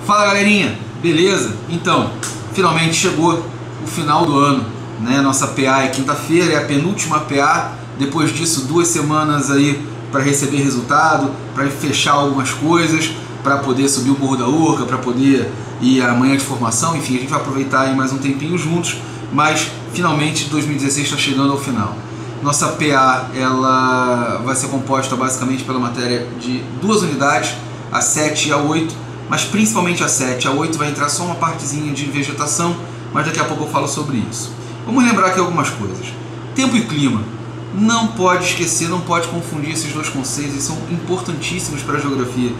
Fala galerinha, beleza? Então, finalmente chegou o final do ano, né? Nossa PA é quinta-feira, é a penúltima PA. Depois disso, 2 semanas aí para receber resultado, para fechar algumas coisas, para poder subir o Morro da Urca, para poder ir amanhã de formação. Enfim, a gente vai aproveitar aí mais um tempinho juntos, mas finalmente 2016 está chegando ao final. Nossa PA ela vai ser composta basicamente pela matéria de 2 unidades, a 7 e a 8, mas principalmente a 7. A 8 vai entrar só uma partezinha de vegetação, mas daqui a pouco eu falo sobre isso. Vamos lembrar aqui algumas coisas. Tempo e clima. Não pode esquecer, não pode confundir esses dois conceitos, eles são importantíssimos para a geografia.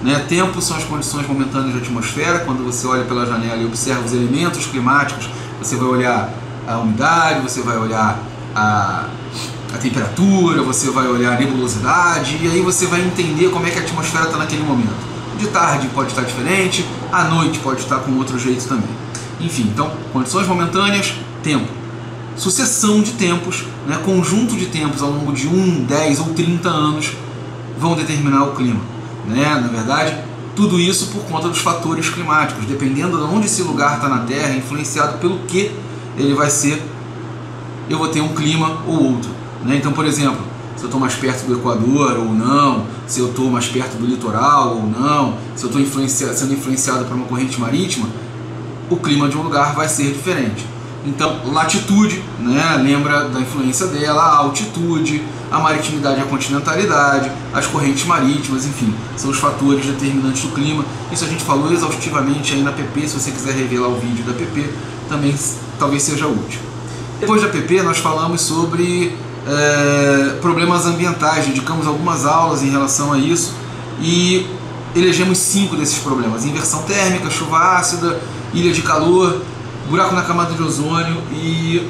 Né? Tempo são as condições momentâneas da atmosfera, quando você olha pela janela e observa os elementos climáticos, você vai olhar a umidade, você vai olhar a temperatura, você vai olhar a nebulosidade, e aí você vai entender como é que a atmosfera está naquele momento. De tarde pode estar diferente, à noite pode estar com outro jeito também. Enfim, então, condições momentâneas, tempo. Sucessão de tempos, né, conjunto de tempos ao longo de 1, 10 ou 30 anos vão determinar o clima. Né? Na verdade, tudo isso por conta dos fatores climáticos. Dependendo de onde esse lugar está na Terra, influenciado pelo que ele vai ser, eu vou ter um clima ou outro. Né? Então, por exemplo, se eu estou mais perto do Equador ou não, se eu estou mais perto do litoral ou não, se eu estou sendo influenciado por uma corrente marítima, o clima de um lugar vai ser diferente. Então, latitude, né, lembra da influência dela, a altitude, a maritimidade e a continentalidade, as correntes marítimas, enfim, são os fatores determinantes do clima. Isso a gente falou exaustivamente aí na PP, se você quiser rever lá o vídeo da PP, também talvez seja útil. Depois da PP, nós falamos sobre problemas ambientais, dedicamos algumas aulas em relação a isso e elegemos 5 desses problemas: inversão térmica, chuva ácida, ilha de calor, buraco na camada de ozônio e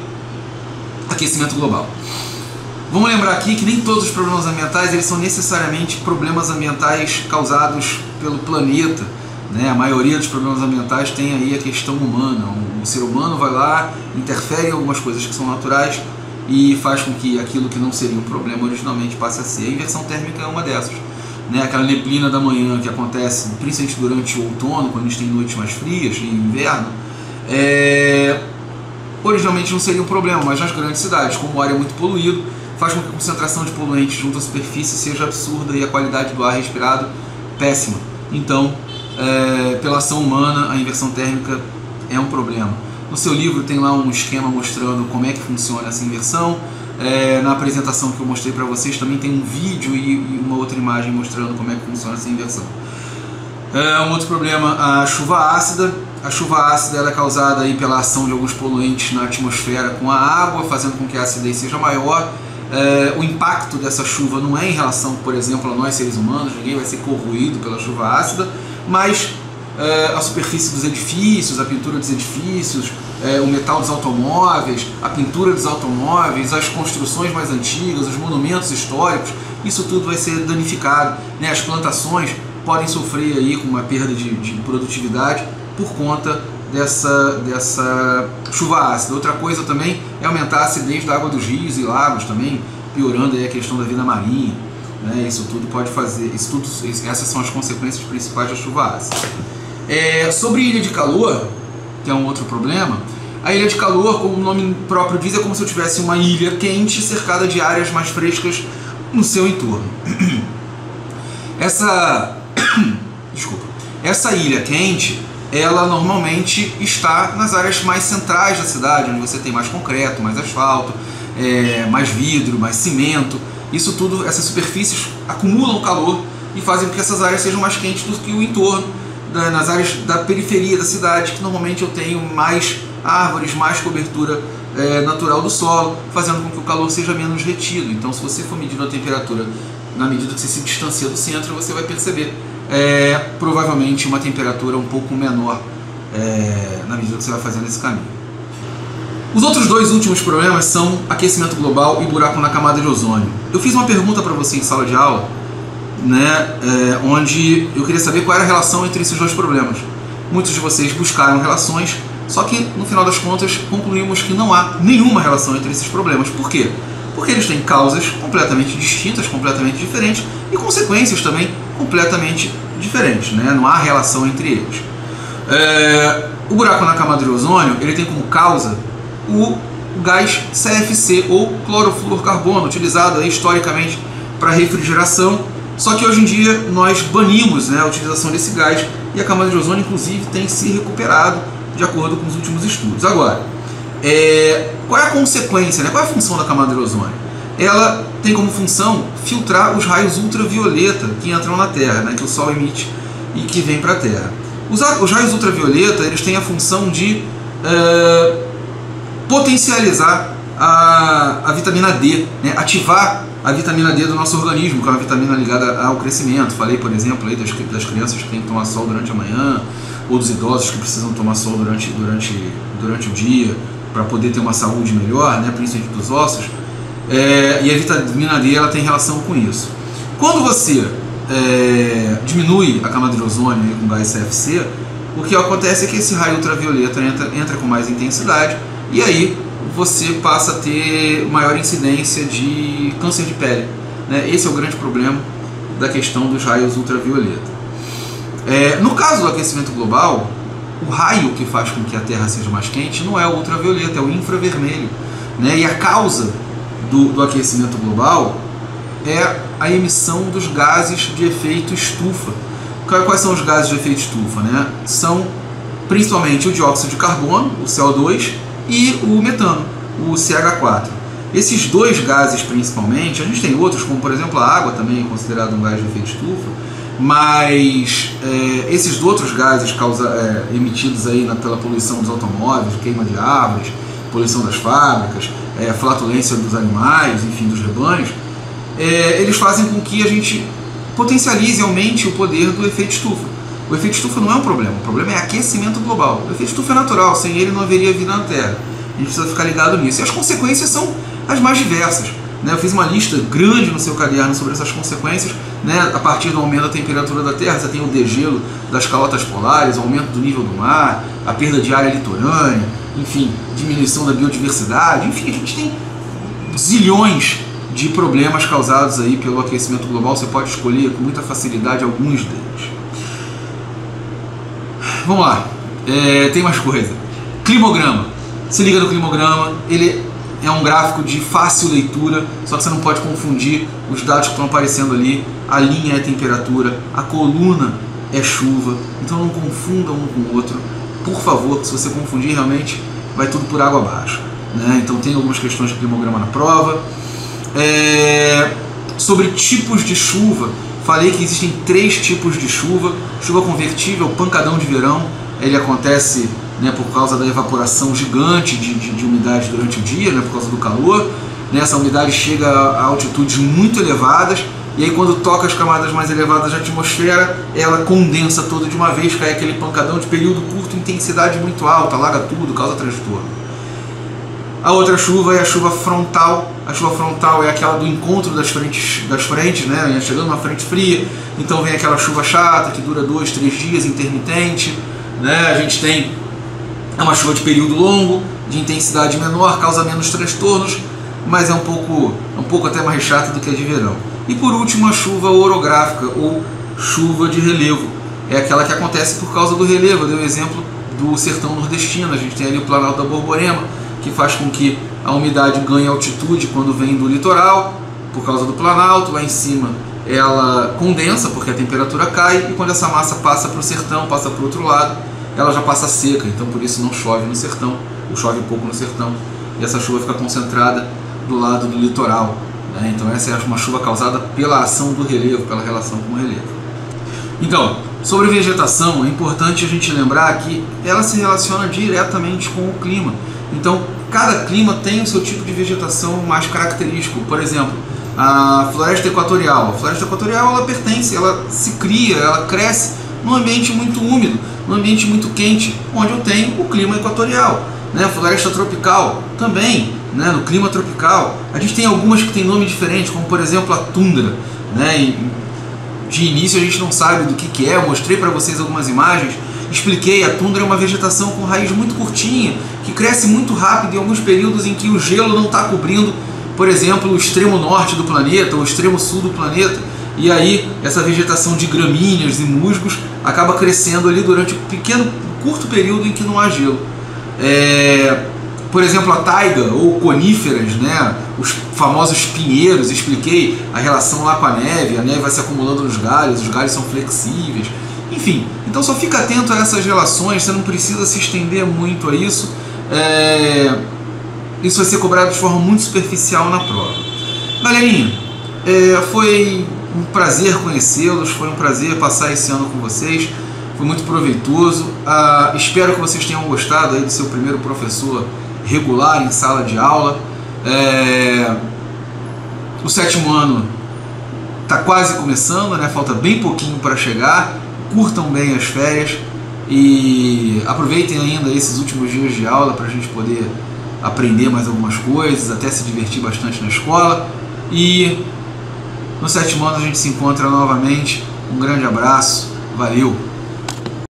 aquecimento global. Vamos lembrar aqui que nem todos os problemas ambientais eles são necessariamente problemas ambientais causados pelo planeta. Né? A maioria dos problemas ambientais tem aí a questão humana. O ser humano vai lá, interfere em algumas coisas que são naturais e faz com que aquilo que não seria um problema originalmente passe a ser. A inversão térmica é uma dessas. Né? Aquela neblina da manhã que acontece principalmente durante o outono, quando a gente tem noites mais frias e inverno, originalmente não seria um problema, mas nas grandes cidades, como o ar é muito poluído, faz com que a concentração de poluentes junto à superfície seja absurda e a qualidade do ar respirado péssima. Então, pela ação humana, a inversão térmica é um problema. No seu livro tem lá um esquema mostrando como é que funciona essa inversão. Na apresentação que eu mostrei para vocês também tem um vídeo e uma outra imagem mostrando como é que funciona essa inversão. Um outro problema, a chuva ácida. A chuva ácida ela é causada aí pela ação de alguns poluentes na atmosfera com a água, fazendo com que a acidez seja maior. O impacto dessa chuva não é em relação, por exemplo, a nós seres humanos, ninguém vai ser corroído pela chuva ácida, mas a superfície dos edifícios, a pintura dos edifícios, o metal dos automóveis, a pintura dos automóveis, as construções mais antigas, os monumentos históricos, isso tudo vai ser danificado. Né? As plantações podem sofrer aí com uma perda de produtividade por conta dessa chuva ácida. Outra coisa também é aumentar a acidez da água dos rios e lagos também, piorando aí a questão da vida marinha. Né? Isso tudo pode fazer, essas são as consequências principais da chuva ácida. Sobre ilha de calor, que é um outro problema, a ilha de calor, como o nome próprio diz, é como se eu tivesse uma ilha quente cercada de áreas mais frescas no seu entorno. Essa ilha quente, ela normalmente está nas áreas mais centrais da cidade, onde você tem mais concreto, mais asfalto, mais vidro, mais cimento. Isso tudo, essas superfícies acumulam calor e fazem com que essas áreas sejam mais quentes do que o entorno, nas áreas da periferia da cidade, que normalmente eu tenho mais árvores, mais cobertura natural do solo, fazendo com que o calor seja menos retido. Então, se você for medindo a temperatura na medida que você se distancia do centro, você vai perceber provavelmente uma temperatura um pouco menor na medida que você vai fazendo esse caminho. Os outros 2 últimos problemas são aquecimento global e buraco na camada de ozônio. Eu fiz uma pergunta para você em sala de aula, né, onde eu queria saber qual era a relação entre esses 2 problemas. Muitos de vocês buscaram relações, só que no final das contas concluímos que não há nenhuma relação entre esses problemas. Por quê? Porque eles têm causas completamente distintas, completamente diferentes e consequências também completamente diferentes, né? Não há relação entre eles. O buraco na camada de ozônio, ele tem como causa o gás CFC, ou clorofluorcarbono, utilizado aí, historicamente para refrigeração. Só que hoje em dia nós banimos, né, a utilização desse gás, e a camada de ozônio inclusive tem se recuperado de acordo com os últimos estudos. Agora, qual é a consequência, né? Qual é a função da camada de ozônio? Ela tem como função filtrar os raios ultravioleta que entram na Terra, né, que o Sol emite e que vem para a Terra. Os raios ultravioleta, eles têm a função de potencializar a vitamina D, né, ativar a vitamina D do nosso organismo, que é uma vitamina ligada ao crescimento. Falei, por exemplo, aí das crianças que têm que tomar sol durante a manhã, ou dos idosos que precisam tomar sol durante o dia para poder ter uma saúde melhor, né, principalmente dos ossos. E a vitamina D, ela tem relação com isso. Quando você diminui a camada de ozônio com gás CFC, o que acontece é que esse raio ultravioleta entra com mais intensidade, e aí você passa a ter maior incidência de câncer de pele, né? Esse é o grande problema da questão dos raios ultravioleta. No caso do aquecimento global, o raio que faz com que a Terra seja mais quente não é o ultravioleta, é o infravermelho, né? E a causa do aquecimento global é a emissão dos gases de efeito estufa. Quais são os gases de efeito estufa, né? São principalmente o dióxido de carbono, o CO2, e o metano, o CH4. Esses dois gases principalmente, a gente tem outros, como por exemplo a água também é considerado um gás de efeito estufa, mas esses outros gases emitidos aí pela poluição dos automóveis, queima de árvores, poluição das fábricas, flatulência dos animais, enfim, dos rebanhos, eles fazem com que a gente potencialize e aumente o poder do efeito estufa. O efeito estufa não é um problema, o problema é aquecimento global. O efeito estufa é natural, sem ele não haveria vida na Terra. A gente precisa ficar ligado nisso. E as consequências são as mais diversas, né? Eu fiz uma lista grande no seu caderno sobre essas consequências, né? A partir do aumento da temperatura da Terra, você tem o degelo das calotas polares, o aumento do nível do mar, a perda de área litorânea, enfim, diminuição da biodiversidade, enfim, a gente tem zilhões de problemas causados aí pelo aquecimento global. Você pode escolher com muita facilidade alguns deles. Vamos lá, tem mais coisa. Climograma. Se liga no climograma, ele é um gráfico de fácil leitura, só que você não pode confundir os dados que estão aparecendo ali. A linha é temperatura, a coluna é chuva, então não confunda um com o outro. Por favor, se você confundir, realmente vai tudo por água abaixo, né? Então tem algumas questões de climograma na prova. Sobre tipos de chuva, falei que existem 3 tipos de chuva. Chuva convertível, pancadão de verão, ele acontece, né, por causa da evaporação gigante de umidade durante o dia, né, por causa do calor, né, essa umidade chega a altitudes muito elevadas, e aí quando toca as camadas mais elevadas da atmosfera, ela condensa toda de uma vez, cai aquele pancadão de período curto, intensidade muito alta, alaga tudo, causa transtorno. A outra chuva é a chuva frontal. A chuva frontal é aquela do encontro das frentes, né? Chegando uma frente fria, então vem aquela chuva chata que dura 2, 3 dias, intermitente, né? A gente tem uma chuva de período longo, de intensidade menor, causa menos transtornos, mas é um pouco até mais chata do que a de verão. E por último, a chuva orográfica, ou chuva de relevo. É aquela que acontece por causa do relevo. Eu dei o exemplo do sertão nordestino. A gente tem ali o Planalto da Borborema, que faz com que a umidade ganhe altitude quando vem do litoral, por causa do planalto. Lá em cima ela condensa, porque a temperatura cai, e quando essa massa passa para o sertão, passa para o outro lado, ela já passa seca, então por isso não chove no sertão, ou chove pouco no sertão, e essa chuva fica concentrada do lado do litoral, né? Então essa é uma chuva causada pela ação do relevo, pela relação com o relevo. Então, sobre vegetação, é importante a gente lembrar que ela se relaciona diretamente com o clima. Então, cada clima tem o seu tipo de vegetação mais característico. Por exemplo, a floresta equatorial. A floresta equatorial, ela se cria, ela cresce num ambiente muito úmido, num ambiente muito quente, onde eu tenho o clima equatorial, né? A floresta tropical também, né? No clima tropical. A gente tem algumas que têm nome diferente, como por exemplo a tundra, né? E de início a gente não sabe do que é. Eu mostrei para vocês algumas imagens. Expliquei, a tundra é uma vegetação com raiz muito curtinha, que cresce muito rápido em alguns períodos em que o gelo não está cobrindo, por exemplo, o extremo norte do planeta ou o extremo sul do planeta, e aí essa vegetação de gramíneas e musgos acaba crescendo ali durante um pequeno curto período em que não há gelo. Por exemplo, a taiga ou coníferas, né, os famosos pinheiros, expliquei a relação lá com a neve vai se acumulando nos galhos, os galhos são flexíveis, enfim. Então só fica atento a essas relações, você não precisa se estender muito a isso, isso vai ser cobrado de forma muito superficial na prova. Galerinha, foi um prazer conhecê-los, foi um prazer passar esse ano com vocês, foi muito proveitoso, espero que vocês tenham gostado aí do seu primeiro professor regular em sala de aula. O 7º ano está quase começando, né? Falta bem pouquinho para chegar. Curtam bem as férias e aproveitem ainda esses últimos dias de aula para a gente poder aprender mais algumas coisas, até se divertir bastante na escola. E no 7º ano a gente se encontra novamente. Um grande abraço, valeu!